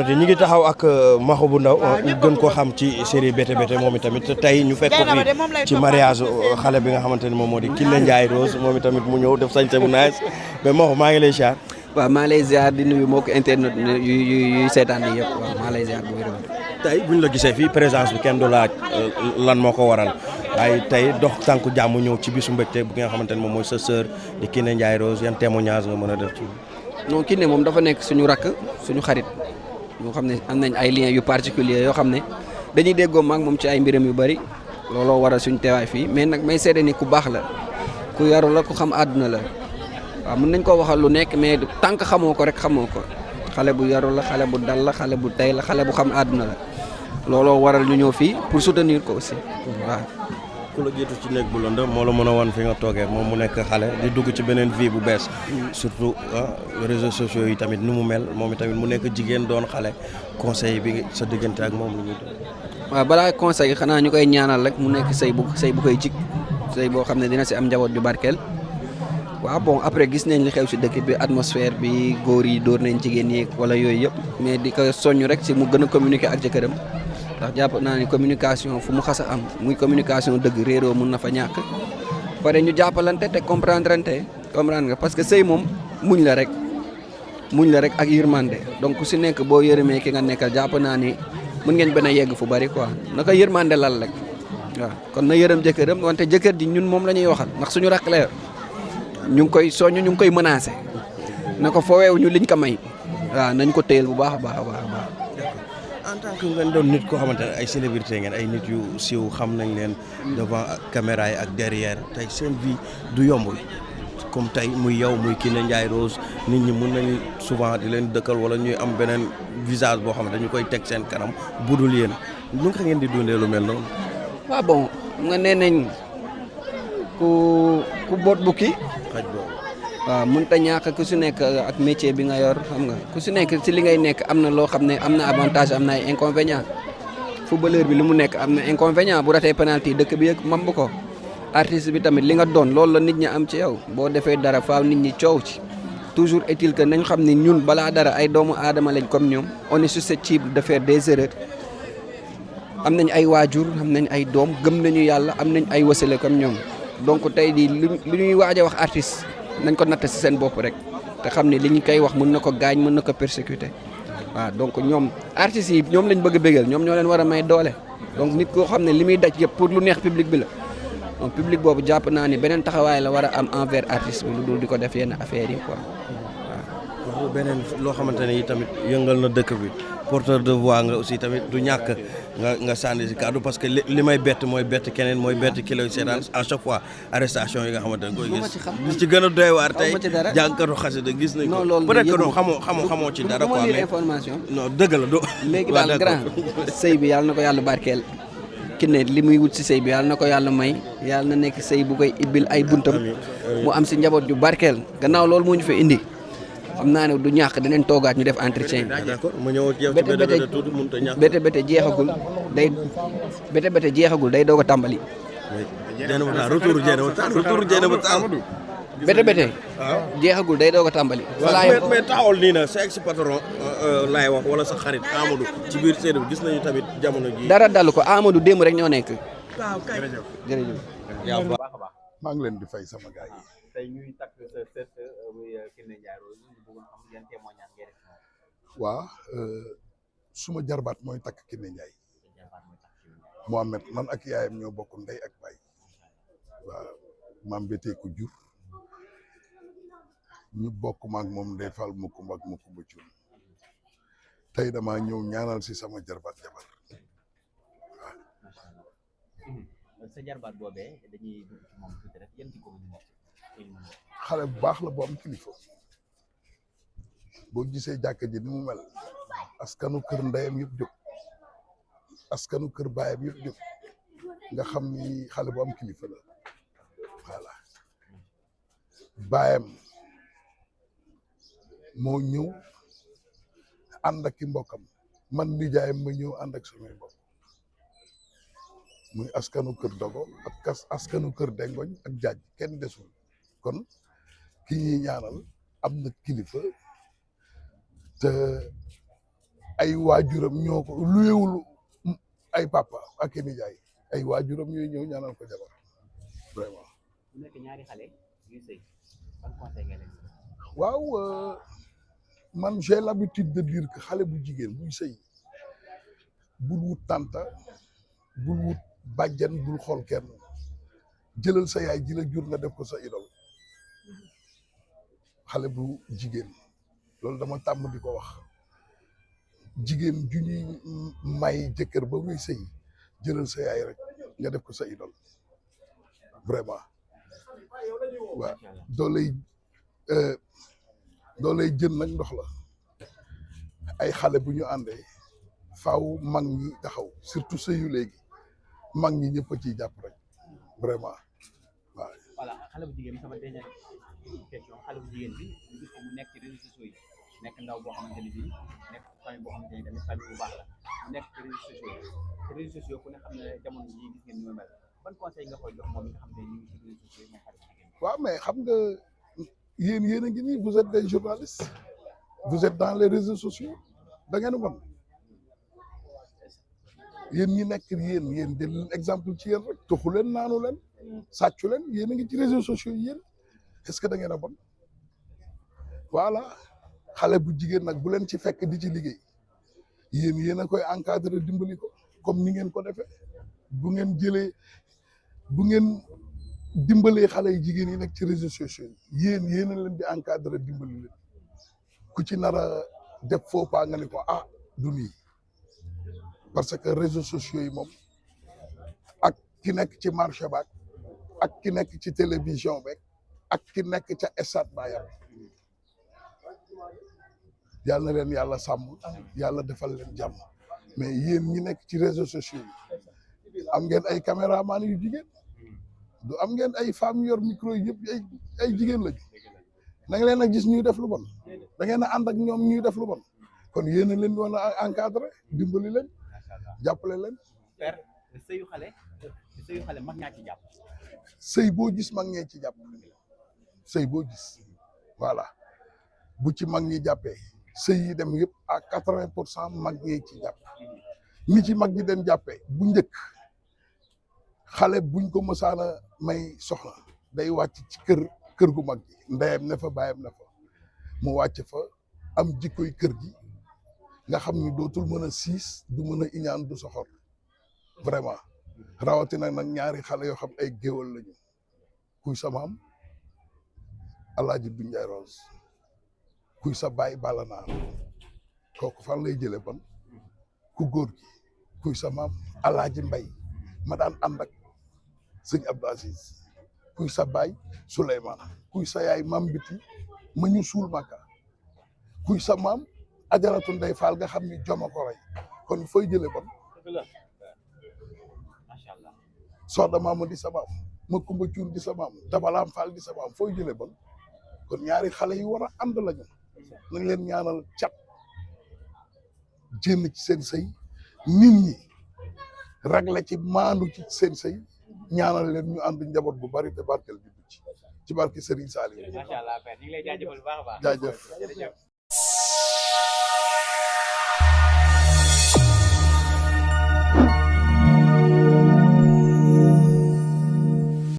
ñi ngi taxaw ak Maxu bu ndaw gën ko xam ci série Bété Bété moom itamit tey ñu fekk ko fi ci mariage xale bi nga xamante ne moom moo di Kiné Ndiaye Rose moom itamit mu ñëw def sañse bu nice mais Maxu maa ngi lay ziar. waaw maa lay ziar di nuyu mbokk internet yuy seetaan yi yëpp waaw maa lay ziar bu wér. tey buñ la gisee fii présence bi kenn du laaj lan moo ko waral waaye tey dox tànku jàmm ñëw ci bisu mbégte bi nga xamante ne moom mooy sa sœur di Kiné Ndiaye Rose yan témoignage nga mën a def ci. non Kiné moom dafa nekk suñu rakk suñu xarit ñoo xam ne am nañ ay liens yu particulier yoo xam ne dañuy déggoo maak moom ci ay mbiram yu bari looloo waral suñu teewaay fii mais nag may seede ni ku baax la ku yaru la ku xam àdduna la waaw mën nañ koo waxal lu nekk mais tànk xamoo ko rek xamoo ko xale bu yaru la xale bu dal la xale bu tey la xale bu xam àdduna la looloo waral ñu ñëw fii pour soutenir ko aussi waaw. ku la jiitu ci néeg bu lëndëm moo la mën a wan fi nga toogee moom mu nekk xale di dugg ci beneen vie bu bees surtout réseaux sociaux yi tamit ni mu mel moom tamit mu nekk jigéen doon xale conseil bi sa diggante ak moom lu ñuy doon. waaw balaa conseil xanaa ñu koy ñaanal rek mu nekk sëy bu koy jig sëy boo xam ne dina si am njaboot ju barkeel waaw bon après gis nañ li xew si dëkk bi atmosphère bi góor yi dóor nañ jigéen ñi wala yooyu yëpp mais di ko soññ rek si mu gën a communiquer ak jëkkëram ndax jàpp naa ni communication fu mu xas a am muy communication dëgg réeroo mun na fa ñàkk pare ñu jàppalante te comprendre nga parce que sëy moom muñ la rek ak yërmande donc ku si nekk boo yërëmee ki nga nekkal jàpp naa ni mën ngeen benn yegg fu bari quoi naka yërmande lal rek waaw kon na yërëm jëkkëram wante jëkkër ji ñun moom la ñuy waxal ndax suñu rakk la ñu ngi koy soññ ñu ngi koy menacé na ko fooweewu ñu liñ ko may waaw nañ ko téyel bu baax a baax a baax a baax. en tant que ngeen doon nit koo xamante ne ay célébrité ngeen ay nit yu siiw xam nañ leen devant caméra yi ak derrière tey seen vie du yombul comme tey muy yow muy Kiné Ndiaye Rose nit ñi mën nañu souvent di leen dëkkal wala ñuy am beneen visage boo xam ne dañu koy teg seen kanam budul yéen lu nga ngeen di dundee lu mel noonu. waaw bon nga nee nañ ku boot bukki xaj boobu. waaw mënut a ñàkk ku si nekk ak métier bi nga yor xam nga ku si nekk si li ngay nekk am na loo xam ne am na avantage am na ay inconvénient footballeur bi li mu nekk am na inconvénient bu ratee penalty dëkk bi yëg mamb ko artiste bi tamit li nga doon loolu la nit ñi am ci yow boo defee dara faaw nit ñi coow ci toujours est-il que nañ xam ne ñun balaa dara ay doomu aadama lañ comme ñoom on est susceptible de faire des erreurs am nañ ay waajur am nañ ay doom gëm nañu yàlla am nañ ay wasale comme ñoom donc tey di lu ñuy waaj a wax artiste nañ ko natt si seen bopp rek te xam ne li ñu koy wax mën na ko gaañ mën na ko persécuter waaw donc ñoom artistes yi ñoom lañ bëgg a bégal ñoom ñoo leen war a may doole donc nit koo xam ne li muy daj yëpp pour lu neex public bi la donc public boobu jàpp naa ni beneen taxawaay la war a am envers artiste bi lu dul di ko def yenn affaires yi quoi waaw. beneen loo xamante ne tamit yëngal na dëkk bi porteur de voix nga aussi tamit du ñàkk nga sànni si kàddu parce que li may bett mooy bett keneen mooy bett ki lay seetaan à chaque fois arrestation yi nga xamante ne koy gis li ci gën a doy waar tey jànkatu xasida gis nañ ko peut-être que non xamoo ci dara quoi mais information non dëgg la do léegi daal grand sëy bi yàlla na ko yàlla barkeel Kiné li muy wut si sëy bi yàlla na ko yàlla may yàlla na nekk sëy bu koy ibbil ay buntam mu am si njaboot ju barkeel gannaaw loolu moo ñu fa indi xam naa ne du ñàkk dinañ toogaat ñu def entretien bi. d'accord ma ñëw ak yow ci Bété Bété jeexagul day doog a tàmbali. retour Dieynaba Tall Bété Bété jeexagul day doog a tàmbali. mais taxawal nii na sa ex patron laay wax wala sa xarit Amadou ci biir séeréer bi gis nañu tamit jamono ji dara dalu ko Amadou démb rek ñoo nekk. waaw kay jërëjëf. maa ngi leen di fay sama gars yi. tey ñuy takk sa sët muy Kiné Ndiaye Rose ñu bëggoon xam yan témoignage ngeen def. waaw suma jarbaat mooy takk Kiné Ndiaye. Mohamed man ak yaayam ñoo bokk ndey ak baay. waaw maam Bété ko jur ñu bokk maak moom ndey Fall Mukumba ak Mukumba Cuun tey damaa ñëw ñaanal si sama jarbaat jabar waaw. sa jarbaat boobee dañuy dugg ci moom tuuti rek yan jikko ñu xale bu baax la bu am kilifa boo gisee jàkka ji ni mu mel askanu kër ndeyam yëpp jóg askanu kër baayam yëpp jóg nga xam ni xale bu am kilifa la voilà baayam moo ñëw ànd ak ki mbokkam man nijaayam ma ñëw ànd ak samay mbokk muy askanu kër Dogo ak askanu kër Dengoñ ak Jaaj kenn desul kon ki ñuy ñaanal am na kilifa te ay waajuram ñoo ko luyewul ay papa ak i nijaay ay waajuram ñooy ñëw ñaanal ko jabar vraiment. bu nekk ñaari xale yu sëy ban conseil nga leen waaw man j'ai l'habitude de dire que xale bu jigéen buy sëy bul wut tànta bul wut bàjjan bul xool kenn jëlal sa yaay ji la jur nga def ko sa idol xale bu jigéen loolu dama tàmm di ko wax jigéen ju ñuy may jëkkër ba muy sëy jëlal sa yaay rek nga def ko sa idol vraiment waaw doolay jën nag ndox la ay xale bu ñu àndee faaw mag ñi taxaw surtout sëyu léegi mag ñi ñëpp a ciy jàpp rek vraiment waaw. voilà xale bu jigéen bi sama dernière question xale bu jigéen bi ñu gis ko mu nekk ci réseaux sociaux yi nekk ndaw boo xamante ni bii nekk famille boo xamante ni tamit famille bu baax la mu nekk ci réseaux sociaux yi te réseaux sociaux ku ne xam ne jamono jii gis ngeen ni mu mel ban conseil nga koy jox moom mi nga xam ne ñu ngi ci réseaux sociaux yi moom xale bu jigéen bi. waaw mais xam nga yéen a ngi nii vous êtes des journalistes vous êtes dans les réseaux sociaux da ngeen a mën yéen ñi nekk yéen jël leen exemple ci yéen rek toxu leen naanu leen sàccu leen yéen a ngi ci réseaux sociaux yi yéen est-ce que da ngeen a bon voilà xale bu jigéen nag bu leen ci fekk di ci liggéey yéen a koy encadrer dimbali ko comme ni ngeen ko defee bu ngeen dimbalee xale yu jigéen yi nekk ci réseaux sociaux yi yéen a leen di encadrer dimbali leen ku ci nar a def faux pas nga ne ko ah du nii parce que réseaux sociaux yi moom ak ki nekk ci marché baak ak ki nekk ci télévision beeg ak ki nekk ca stade ba yam yàlla na leen yàlla sàmm yàlla defal leen jàmm mais yéen ñi nekk ci réseaux sociaux yi am ngeen ay caméraman yu jigéen du am ngeen ay femmes yor micro yi yëpp ay jigéen lañu da nga leen a gis ñuy def lu bon da ngeen a ànd ak ñoom ñuy def lu bon kon yéen a leen doon a encadré dimbali leen jàppale leen. père sëyu xale mag ñaa ci jàpp. sëy boo gis mag ñee ci jàpp sëy boo gis voilà bu ci mag ñi jàppee sëy yi dem yëpp à 80% mag ñee ci jàpp ni ci mag ñi den jàppee bu njëkk xale buñ ko mësaana may soxna day wàcc ci kër gu mag gi ndeyam ne fa baayam ne fa mu wàcc fa am jikkoy kër gi nga xam ni dootul mën a siis du mën a iñaan du soxor vraiment rawatina nag ñaari xale yoo xam ay géwal lañu kuy sa maam Alaaji du Njaay Rose kuy sa baay balanaar kooku fan lay jële bon ku góor gi kuy sa maam Alaaji Mbay ma daan ànd ak sëñ Abdou Aziz kuy sa baay Souleymane kuy sa yaay maam biti ma ñu suul Makka kuy sa maam Ajaratu Ndey Faal nga xam ni joma ko rey kon fooy jële bon macha allah Soxna Maama di sa maam ma Kumba Cuun di sa maam Dabalaam Faal di sa maam fooy jële bon kon ñaari xale yi war a ànd lañu nañ leen ñaanal cat jénn ci seen sëy nit ñi ragle ci maandu ci seen sëy ñaanal leen ñu ànd njaboot bu bari te barkel bi ci barke Serigne Saliou. macha allah père ñu ngi lay jaajëfal bu baax a baax. jaajëf.